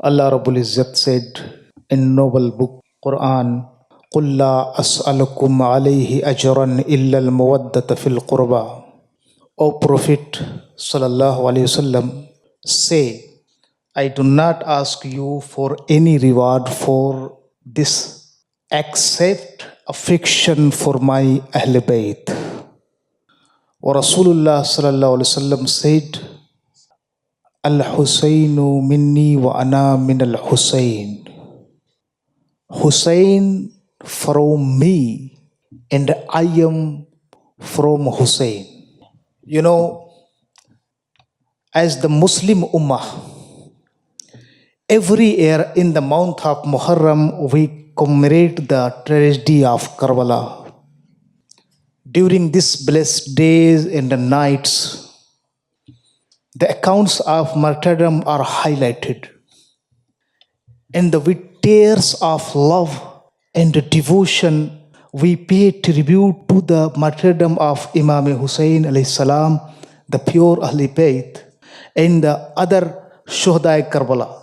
Allah Rabbul Izzat said in noble book Qur'an, قُلْ لَا أَسْأَلُكُمْ عَلَيْهِ أَجْرًا إِلَّا الْمَوَدَّةَ فِي الْقُرْبَى. O Prophet Sallallahu Alaihi Wasallam, say, I do not ask you for any reward for this except affection for my Ahlul Bayt. Wa Rasulullah Sallallahu Alaihi Wasallam said, Al-Husaynu minni wa ana min al-Husayn. Hussein from me and I am from Hussein. You know, as the Muslim Ummah, every year in the month of Muharram, we commemorate the tragedy of Karbala. During these blessed days and the nights, the accounts of martyrdom are highlighted. And with tears of love and devotion, we pay tribute to the martyrdom of Imam Hussain alayhi salam, the pure Ahlul Bayt, and the other Shahadah Karbala.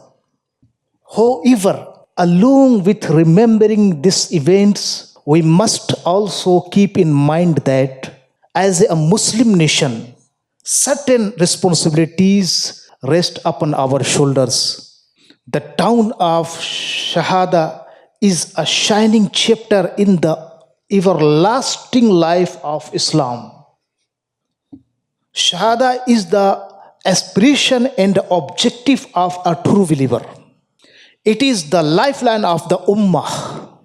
However, along with remembering these events, we must also keep in mind that as a Muslim nation, certain responsibilities rest upon our shoulders. The town of Shahadah is a shining chapter in the everlasting life of Islam. Shahadah is the aspiration and objective of a true believer. It is the lifeline of the Ummah,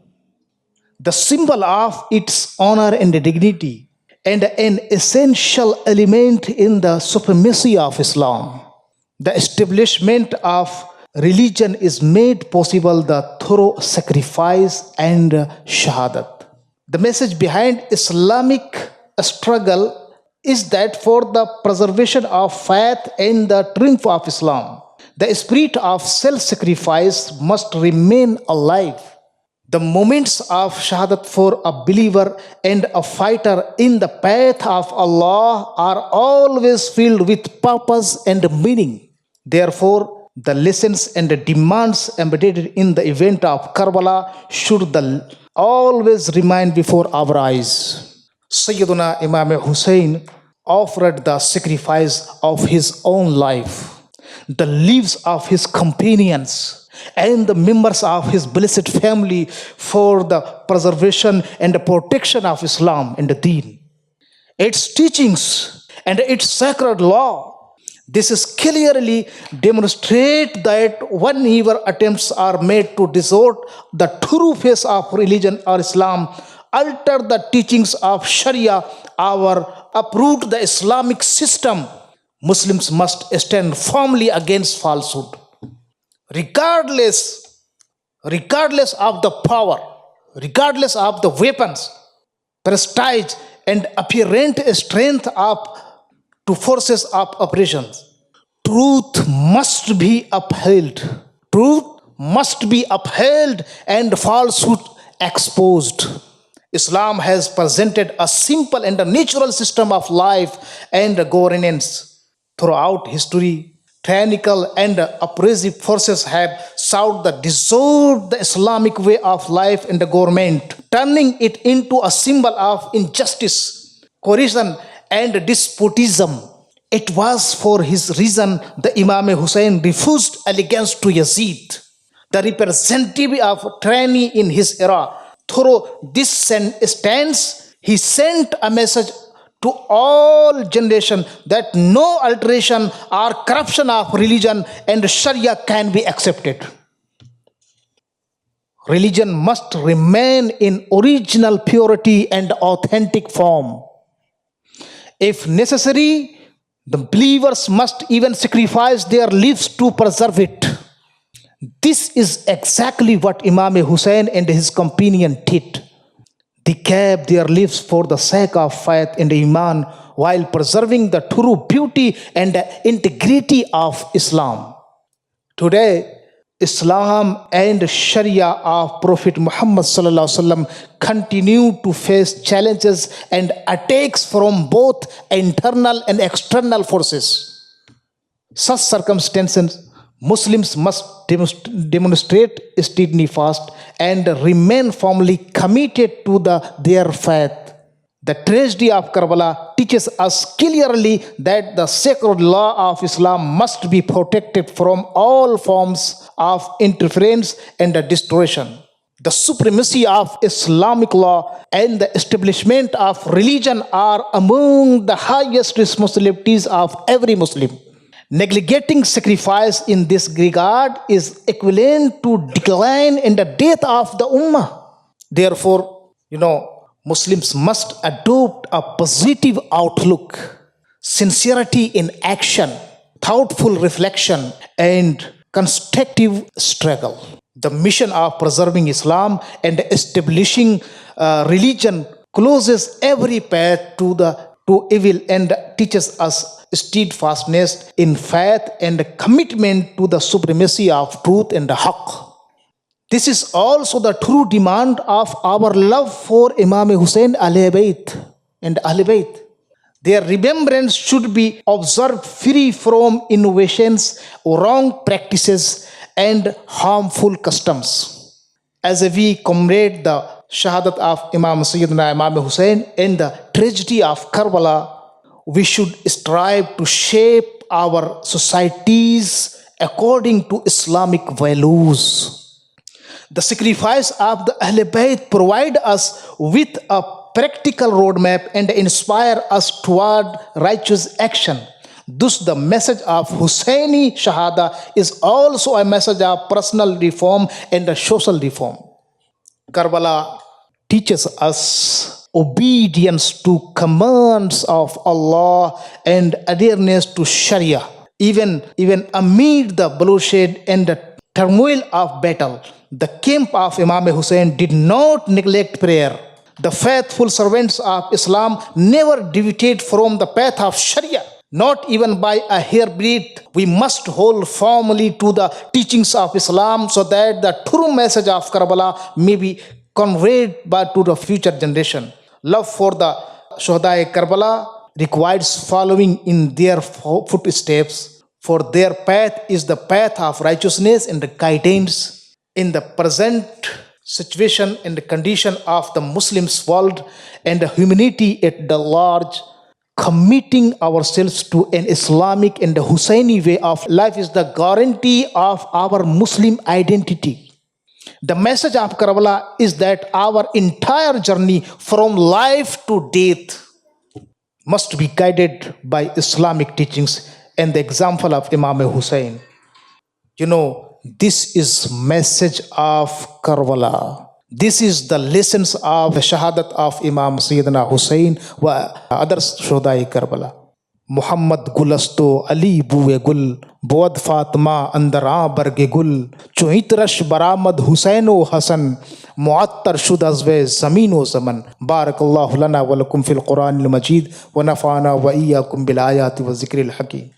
the symbol of its honor and dignity, and an essential element in the supremacy of Islam. The establishment of religion is made possible through sacrifice and shahadat. The message behind Islamic struggle is that for the preservation of faith and the triumph of Islam, the spirit of self-sacrifice must remain alive. The moments of shahadat for a believer and a fighter in the path of Allah are always filled with purpose and meaning. Therefore, the lessons and the demands embedded in the event of Karbala should always remain before our eyes. Sayyiduna Imam Hussain offered the sacrifice of his own life, the lives of his companions, and the members of his blessed family for the preservation and the protection of Islam and the Deen, its teachings and its sacred law. This is clearly demonstrate that whenever attempts are made to distort the true face of religion or Islam, alter the teachings of Sharia, or uproot the Islamic system, Muslims must stand firmly against falsehood. Regardless of the power, regardless of the weapons, prestige, and apparent strength of to forces of operations, truth must be upheld. Truth must be upheld and falsehood exposed. Islam has presented a simple and a natural system of life and governance. Throughout history, tyrannical and oppressive forces have sought to distort the Islamic way of life and the government, turning it into a symbol of injustice, coercion, and despotism. It was for his reason the Imam Hussain refused allegiance to Yazid, the representative of tyranny in his era. Through this stance, he sent a message to all generations that no alteration or corruption of religion and Sharia can be accepted. Religion must remain in original purity and authentic form. If necessary, the believers must even sacrifice their lives to preserve it. This is exactly what Imam Hussain and his companion did. They gave their lives for the sake of faith and Iman while preserving the true beauty and integrity of Islam. Today, Islam and Sharia of Prophet Muhammad continue to face challenges and attacks from both internal and external forces. Such circumstances Muslims must demonstrate steadfast and remain firmly committed to their faith. The tragedy of Karbala teaches us clearly that the sacred law of Islam must be protected from all forms of interference and distortion. The supremacy of Islamic law and the establishment of religion are among the highest responsibilities of every Muslim. Neglecting sacrifice in this regard is equivalent to decline and the death of the Ummah. Therefore, Muslims must adopt a positive outlook, sincerity in action, thoughtful reflection, and constructive struggle. The mission of preserving Islam and establishing religion closes every path to evil and teaches us steadfastness in faith and commitment to the supremacy of truth and the haqq. This is also the true demand of our love for Imam Hussain Ahlul Bayt and Ahlul Bayt. Their remembrance should be observed free from innovations, wrong practices, and harmful customs. As we commemorate the Shahadat of Imam Sayyidina Imam Hussain and the tragedy of Karbala, we should strive to shape our societies according to Islamic values. The sacrifice of the Ahlul Bayt provide us with a practical roadmap and inspire us toward righteous action. Thus, the message of Hussaini Shahadah is also a message of personal reform and social reform. Karbala teaches us obedience to commands of Allah and adherence to Sharia. Even amid the bloodshed and the turmoil of battle, the camp of Imam Hussain did not neglect prayer. The faithful servants of Islam never deviated from the path of Sharia, not even by a hairbreadth. We must hold firmly to the teachings of Islam so that the true message of Karbala may be conveyed to the future generation. Love for the Shahadah Karbala requires following in their footsteps, for their path is the path of righteousness and guidance. In the present situation and the condition of the Muslims world and the humanity at the large, committing ourselves to an Islamic and Hussaini way of life is the guarantee of our Muslim identity. The message of Karbala is that our entire journey from life to death must be guided by Islamic teachings and the example of Imam Hussain. This is message of Karbala. This is the lessons of the Shahadat of Imam Sayyidina Hussain wa others Shuhadai Karbala. Muhammad Gulasto Ali Buwe Gul Bod Fatma Andara Barge Gul Chuitrash Baramad Husaino Hasan Muattar Shudazwe Zamino Zaman Barakallahu lana wa lakum fil Qur'an al Majid wa nafa'ana wa iyyakum bil ayati wa zikril hakim.